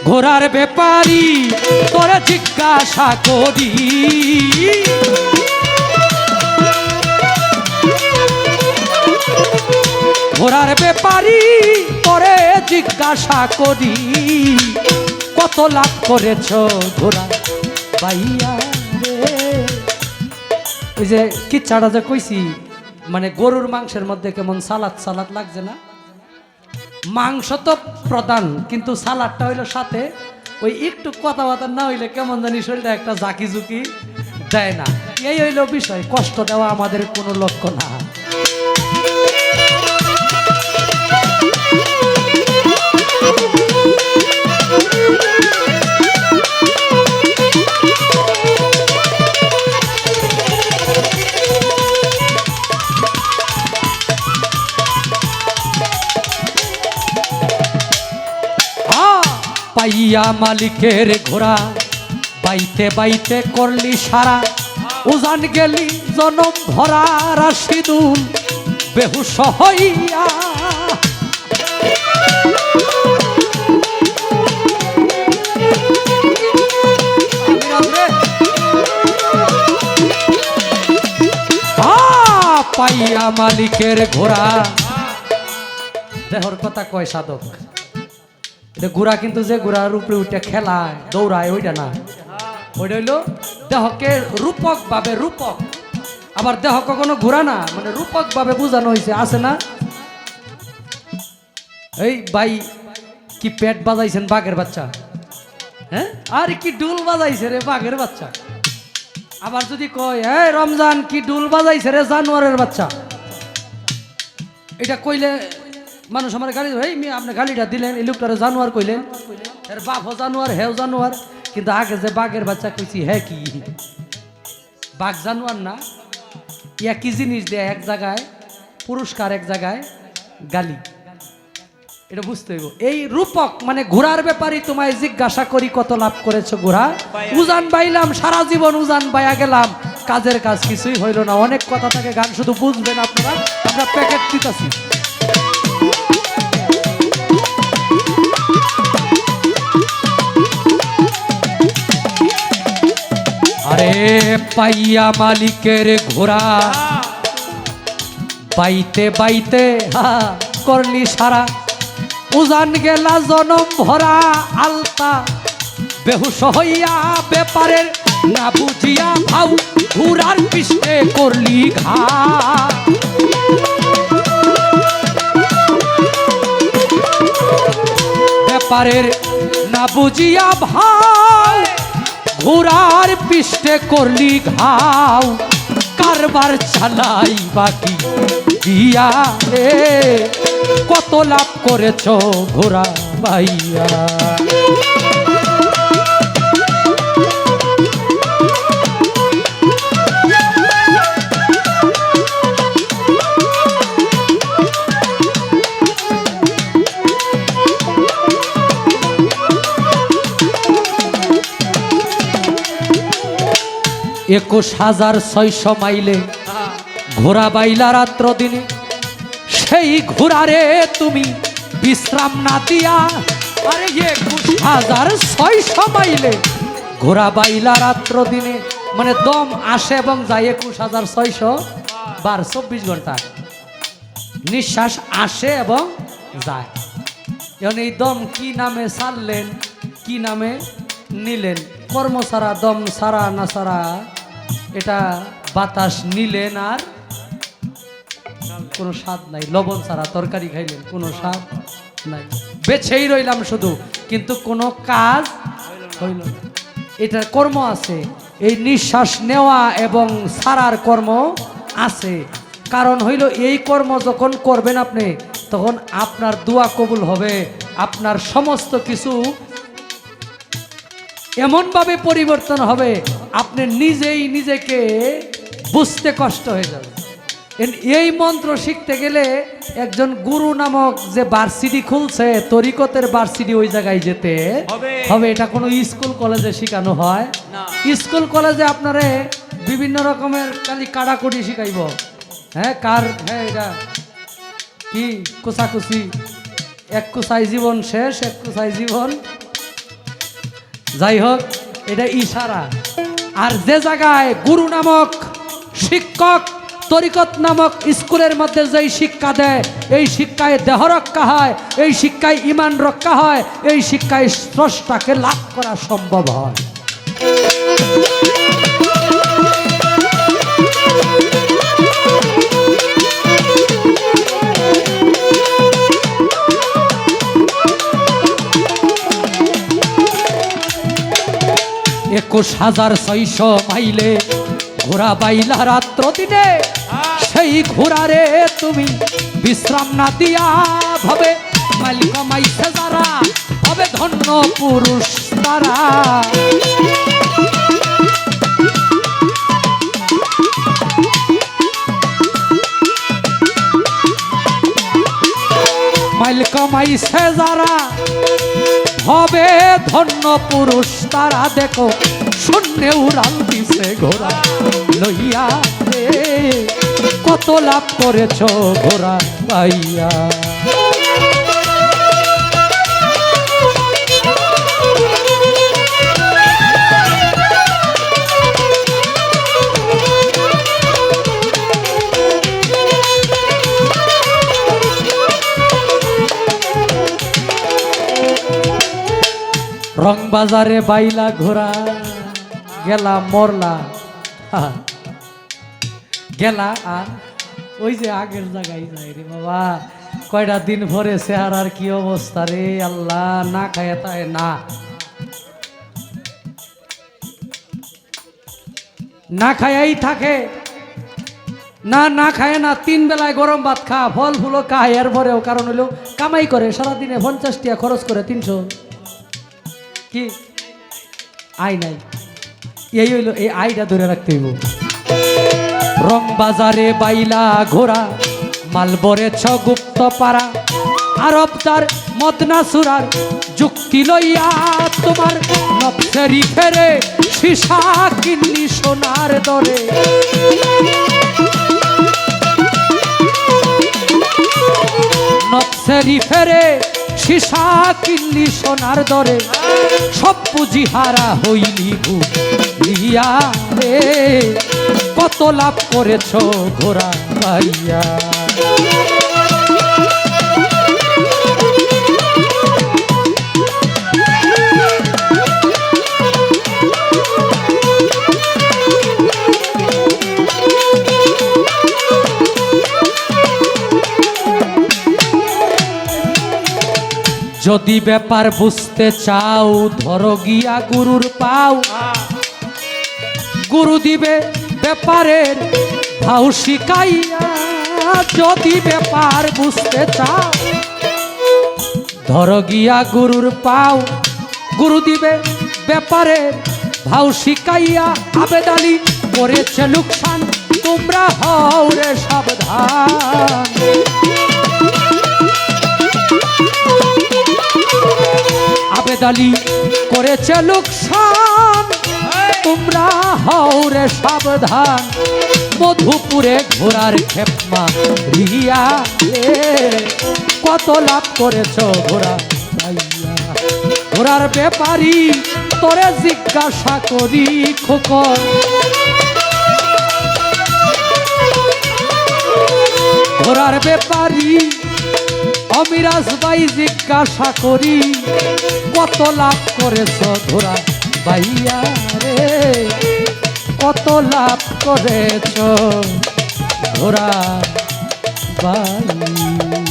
ঘোড়ার ব্যাপারী তোরে জিজ্ঞাসা করি, ঘোড়ার ব্যাপারী তোরে জিজ্ঞাসা করি, কত লাভ করেছ ঘোড়া বাইয়া রে। ওই যে কিচ্ছাটা যে কইছি, মানে গরুর মাংসের মধ্যে কেমন সালাদ সালাদ লাগছে না? মাংস তো প্রধান, কিন্তু সালাদটা হইলো সাথে। ওই একটু কথাবার্তা না হইলে কেমন জানি শরীরটা একটা জাকি জুকি দেয় না। এই হইলো বিষয়। কষ্ট দেওয়া আমাদের কোনো লক্ষ্য না। পাইয়া মালিকের ঘোড়া বাইতে বাইতে করলি সারা, উজান গেলি জনম ভরা রাশিদুল বেহুশ হইয়া। পাইয়া মালিকের ঘোড়া, দেহর কথা কয় সাধক। ঘোড়া কিন্তু যে ঘোড়ার উপরে উঠে খেলায় দৌড়ায় ওইটা না, ওইটা হইলো দেহকে রূপক ভাবে, রূপক। আবার দেহ কখনো ঘোড়া না, মানে রূপক ভাবে বোঝানো হয়েছে, আছে না? এই ভাই কি পেট বাজাইছেন বাঘের বাচ্চা, হ্যাঁ? আর কি ডুল বাজাইছে রে বাঘের বাচ্চা। আবার যদি কয় এই রমজান কি ডুল বাজাইছে রে জানোয়ারের বাচ্চা, এটা কইলে মানুষ আমার গালি, এই মেয়ে আপনি গালিটা দিলেন, এই লোকটারে জানোয়ার কইলেন, এর বাপও জানোয়ার হেও জানোয়ার। কিন্তু আগে যে বাঘের বাচ্চা কইছি, হ্যাঁ কি বাঘ জানোয়ার না? একই জিনিস দেয়, এক জায়গায় পুরস্কার, এক জায়গায় গালি। এটা বুঝতে হইব। এই রূপক মানে ঘোড়ার ব্যাপারই তোমায় জিজ্ঞাসা করি, কত লাভ করেছো ঘোড়া? উজান বাইলাম সারা জীবন, উজান বাইয়া গেলাম, কাজের কাজ কিছুই হইল না। অনেক কথা থাকে, গান শুধু বুঝবেন আপনারা, আমরা প্যাকেট দিতেছি। আরে পাইয়া মালিকের ঘোড়া বাইতে বাইতে করলি সারা, উজান গেলা জনম ভরা আলতা বেহুশ হইয়া। ব্যাপারের না বুঝিয়া ভাও ঘোড়ার পিষ্টে করলি ঘা। ব্যাপারের না বুঝিয়া ভাও ঘোড়ার পিষ্টে করলি ঘাও। কারবার চালাই বাকি দিয়া রে, কত লাভ করেছ ঘোড়া বাইয়া। একুশ হাজার ৬০০ মাইলে ঘোড়া বাইলা রাত্র দিনে, সেই ঘোড়ারে তুমি বিশ্রাম না দিয়া। আরে ২১,৬০০ মাইলে ঘোড়া বাইলা রাত্র দিনে, মানে দম আসে এবং যায় ২১,৬০০ বার ২৪ ঘন্টা নিঃশ্বাস আসে এবং যায়। এখন এই দম কি নামে ছাড়লেন, কি নামে নিলেন? কর্ম ছাড়া, দম ছাড়া না ছাড়া, এটা বাতাস নিলেন আর কোনো স্বাদ নাই। লবণ ছাড়া তরকারি খাইলেন, কোনো স্বাদ নাই। বেছেই রইলাম শুধু, কিন্তু কোনো কাজ হইল না। এটা কর্ম আছে, এই নিঃশ্বাস নেওয়া এবং ছাড়ার কর্ম আছে। কারণ হইল এই কর্ম যখন করবেন আপনি, তখন আপনার দোয়া কবুল হবে, আপনার সমস্ত কিছু এমনভাবে পরিবর্তন হবে, আপনি নিজেই নিজেকে বুঝতে কষ্ট হয়ে যাবে। এই মন্ত্র শিখতে গেলে একজন গুরু নামক যে ভার্সিটি খুলছে, তরিকতের ভার্সিটি, ওই জায়গায় যেতে হবে। এটা কোনো স্কুল কলেজে শেখানো হয় না। স্কুল কলেজে আপনারে বিভিন্ন রকমের খালি কাড়াকুড়ি শিখাইব। হ্যাঁ, কার, হ্যাঁ এটা কি কোচাকুচি, এক কোচাই জীবন শেষ, এক কোচাই জীবন যাই হোক, এটা ইশারা। আর যে জায়গায় গুরু নামক শিক্ষক, তরিকত নামক স্কুলের মধ্যে যেই শিক্ষা দেয়, এই শিক্ষায় দেহ রক্ষা হয়, এই শিক্ষায় ইমান রক্ষা হয়, এই শিক্ষায় স্রষ্টাকে লাভ করা সম্ভব হয়। একুশ হাজার 600 মাইলে ঘোড়া বাইলা রাত্র দিনে, সেই ঘোড়ারে তুমি বিশ্রাম না দিয়া ভাবে মাল কমাইছে যারা, হবে ধন্য পুরুষ তারা। মাল কমাইছে যারা, হবে ধন্য পুরুষ তারা। দেখো শূন্যে উড়াল দিছে ঘোড়া লইয়া রে, কত লাভ করেছ ঘোড়া পাইয়া। রং বাজারে বাইলা ঘোড়া গেলা মরলা, গেলা আর ওই যে আগের জায়গায় যাই রে বাবা। কয়টা দিন ভরে চেহারার কি অবস্থা রে আল্লাহ, না খায় তাই না, না খায়াই থাকে, না না খায় না। 3 বেলায় গরম ভাত খা, ফল ফুলো খায়, এর পরেও কারণ হইলো কামাই করে সারাদিনে 50 টাকা খরচ করে 300 কি আয় নাই। এই হইল এই আয়টা ধরে রাখতে হইব। রং বাজারে বাইলা ঘোড়া মাল বরেছ গুপ্ত পাড়া, আরব তার মদনা সুরার যুক্তি লইয়া তোমার নফসেরি ফেরে সীসা কিনলি সোনার দরে। নফসেরি ফেরে সীসা কিনলি সোনার দরে, সব পুঁজি হারা হইলি ভুলিয়া রে, কত লাভ করেছ ঘোড়া পাইয়া। যদি ব্যাপার বুঝতে চাও ধরো গিয়া গুরুর পাও, গুরু দিবে ব্যাপারের ভাও শিখাইয়া। যদি ব্যাপার বুঝতে চাও ধরো গিয়া গুরুর পাও, গুরু দিবে ব্যাপারের ভাও শিখাইয়া। আবেদ আলী করেছে লোকসান, তোমরা হও রে সাবধান। আবেদ আলী করেছে লোকসান, তোমরা হও রে সাবধান। মধুপুরে ঘোড়ার খেপমা রিয়া রে, কত লাভ করেছ ঘোড়া পাইয়া। ঘোড়ার ব্যাপারী তোরে জিজ্ঞাসা করি খোকন, ঘোড়ার ব্যাপারী অমিরাজ ভাই জিজ্ঞাসা করি, কত লাভ করেছ ঘোড়া পাইয়া রে, কত লাভ করেছ ঘোড়া পাইয়া।